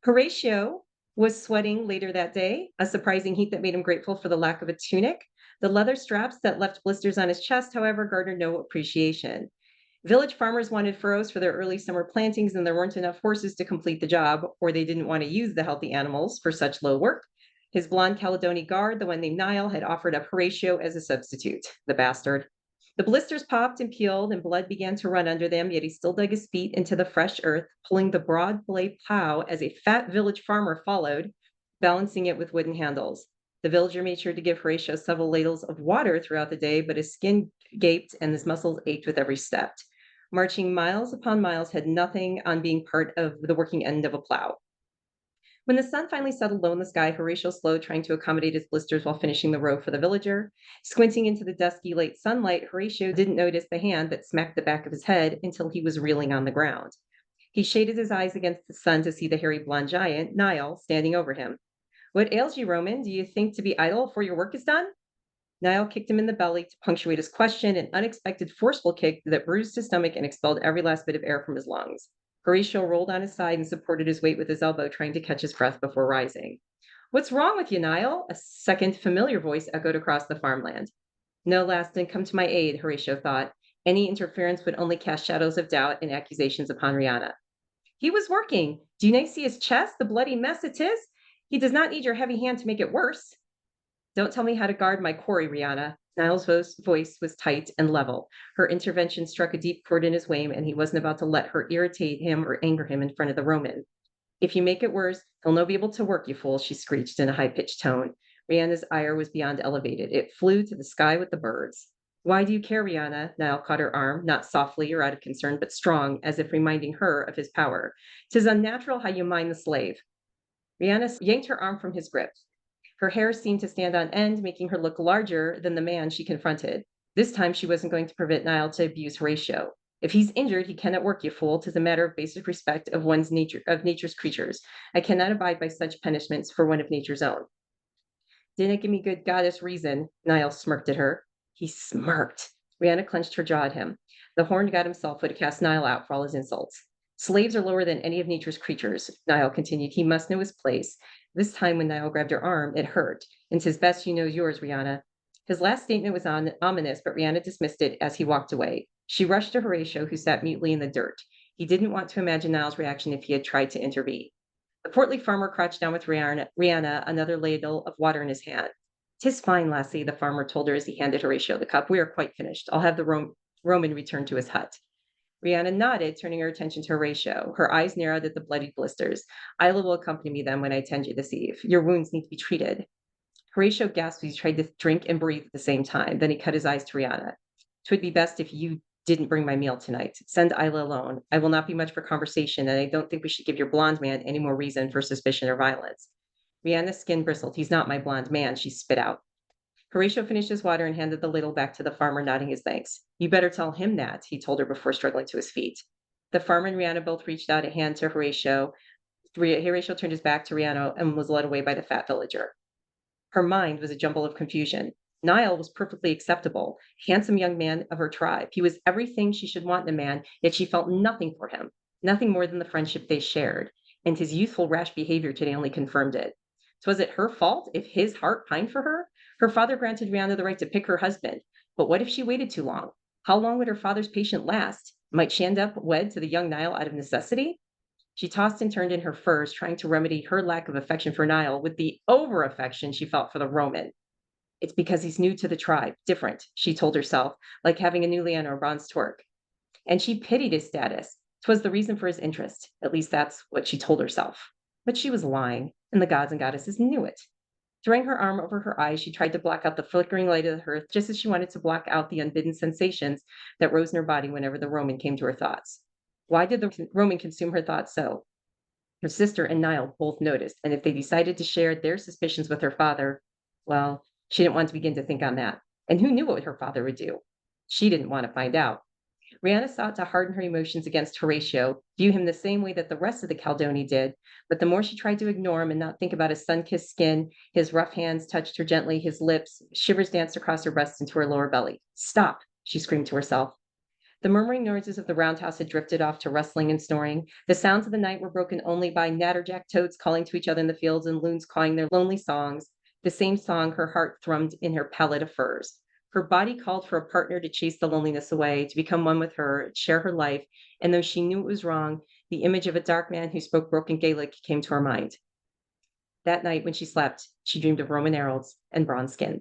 Horatio was sweating later that day, a surprising heat that made him grateful for the lack of a tunic. The leather straps that left blisters on his chest, however, garnered no appreciation. Village farmers wanted furrows for their early summer plantings, and there weren't enough horses to complete the job, or they didn't want to use the healthy animals for such low work. His blonde Caledonian guard, the one named Niall, had offered up Horatio as a substitute, the bastard. The blisters popped and peeled, and blood began to run under them, yet he still dug his feet into the fresh earth, pulling the broad blade plow as a fat village farmer followed, balancing it with wooden handles. The villager made sure to give Horatio several ladles of water throughout the day, but his skin gaped and his muscles ached with every step. Marching miles upon miles had nothing on being part of the working end of a plow. When the sun finally settled low in the sky, Horatio slowed, trying to accommodate his blisters while finishing the row for the villager. Squinting into the dusky late sunlight, Horatio didn't notice the hand that smacked the back of his head until he was reeling on the ground. He shaded his eyes against the sun to see the hairy blond giant, Niall, standing over him. What ails you, Roman? Do you think to be idle before your work is done? Niall kicked him in the belly to punctuate his question, an unexpected, forceful kick that bruised his stomach and expelled every last bit of air from his lungs. Horatio rolled on his side and supported his weight with his elbow, trying to catch his breath before rising. What's wrong with you, Niall? A second familiar voice echoed across the farmland. No lass didn't come to my aid, Horatio thought. Any interference would only cast shadows of doubt and accusations upon Riana. He was working. Do you not see his chest, the bloody mess it is? He does not need your heavy hand to make it worse. Don't tell me how to guard my quarry, Riana. Niall's voice was tight and level. Her intervention struck a deep chord in his wame, and he wasn't about to let her irritate him or anger him in front of the Roman. If you make it worse, he'll no be able to work, you fool, she screeched in a high-pitched tone. Riana's ire was beyond elevated. It flew to the sky with the birds. Why do you care, Riana? Niall caught her arm, not softly or out of concern, but strong, as if reminding her of his power. 'Tis unnatural how you mind the slave. Riana yanked her arm from his grip. Her hair seemed to stand on end, making her look larger than the man she confronted. This time she wasn't going to permit Niall to abuse Horatio. If he's injured, he cannot work, you fool. 'Tis a matter of basic respect of one's nature, of nature's creatures. I cannot abide by such punishments for one of nature's own. Didn't give me good goddess reason, Niall smirked at her. He smirked. Riana clenched her jaw at him. The horned god himself would have cast Niall out for all his insults. Slaves are lower than any of nature's creatures, Niall continued. He must know his place. This time, when Niall grabbed her arm, it hurt. And 'tis best you know yours, Riana. His last statement was ominous, but Riana dismissed it as he walked away. She rushed to Horatio, who sat mutely in the dirt. He didn't want to imagine Niall's reaction if he had tried to intervene. The portly farmer crouched down with Riana, another ladle of water in his hand. "'Tis fine, lassie," the farmer told her as he handed Horatio the cup. "We are quite finished. I'll have the Roman return to his hut." Riana nodded, turning her attention to Horatio. Her eyes narrowed at the bloody blisters. "Isla will accompany me then when I tend you this eve. Your wounds need to be treated." Horatio gasped as he tried to drink and breathe at the same time. Then he cut his eyes to Riana. "'Twould be best if you didn't bring my meal tonight. Send Isla alone. I will not be much for conversation, and I don't think we should give your blonde man any more reason for suspicion or violence." Riana's skin bristled. "He's not my blonde man," she spit out. Horatio finished his water and handed the ladle back to the farmer, nodding his thanks. "You better tell him that," he told her before struggling to his feet. The farmer and Riana both reached out a hand to Horatio. Horatio turned his back to Riana and was led away by the fat villager. Her mind was a jumble of confusion. Niall was perfectly acceptable, handsome young man of her tribe. He was everything she should want in a man, yet she felt nothing for him, nothing more than the friendship they shared, and his youthful rash behavior today only confirmed it. So was it her fault if his heart pined for her? Her father granted Riana the right to pick her husband, but what if she waited too long? How long would her father's patience last? Might she end up wed to the young Niall out of necessity? She tossed and turned in her furs, trying to remedy her lack of affection for Niall with the over affection she felt for the Roman. It's because he's new to the tribe, different, she told herself, like having a new land or a bronze twerk. And she pitied his status. 'Twas the reason for his interest. At least that's what she told herself. But she was lying, and the gods and goddesses knew it. Throwing her arm over her eyes, she tried to block out the flickering light of the hearth, just as she wanted to block out the unbidden sensations that rose in her body whenever the Roman came to her thoughts. Why did the Roman consume her thoughts so? Her sister and Niall both noticed, and if they decided to share their suspicions with her father, well, she didn't want to begin to think on that. And who knew what her father would do? She didn't want to find out. Riana sought to harden her emotions against Horatio, view him the same way that the rest of the Caledonian did, but the more she tried to ignore him and not think about his sun-kissed skin, his rough hands touched her gently, his lips, shivers danced across her breast into her lower belly. "Stop," she screamed to herself. The murmuring noises of the roundhouse had drifted off to rustling and snoring. The sounds of the night were broken only by natterjack toads calling to each other in the fields and loons cawing their lonely songs, the same song her heart thrummed in her pallet of furs. Her body called for a partner to chase the loneliness away, to become one with her, share her life, and though she knew it was wrong, the image of a dark man who spoke broken Gaelic came to her mind. That night when she slept, she dreamed of Roman arrows and bronze skin.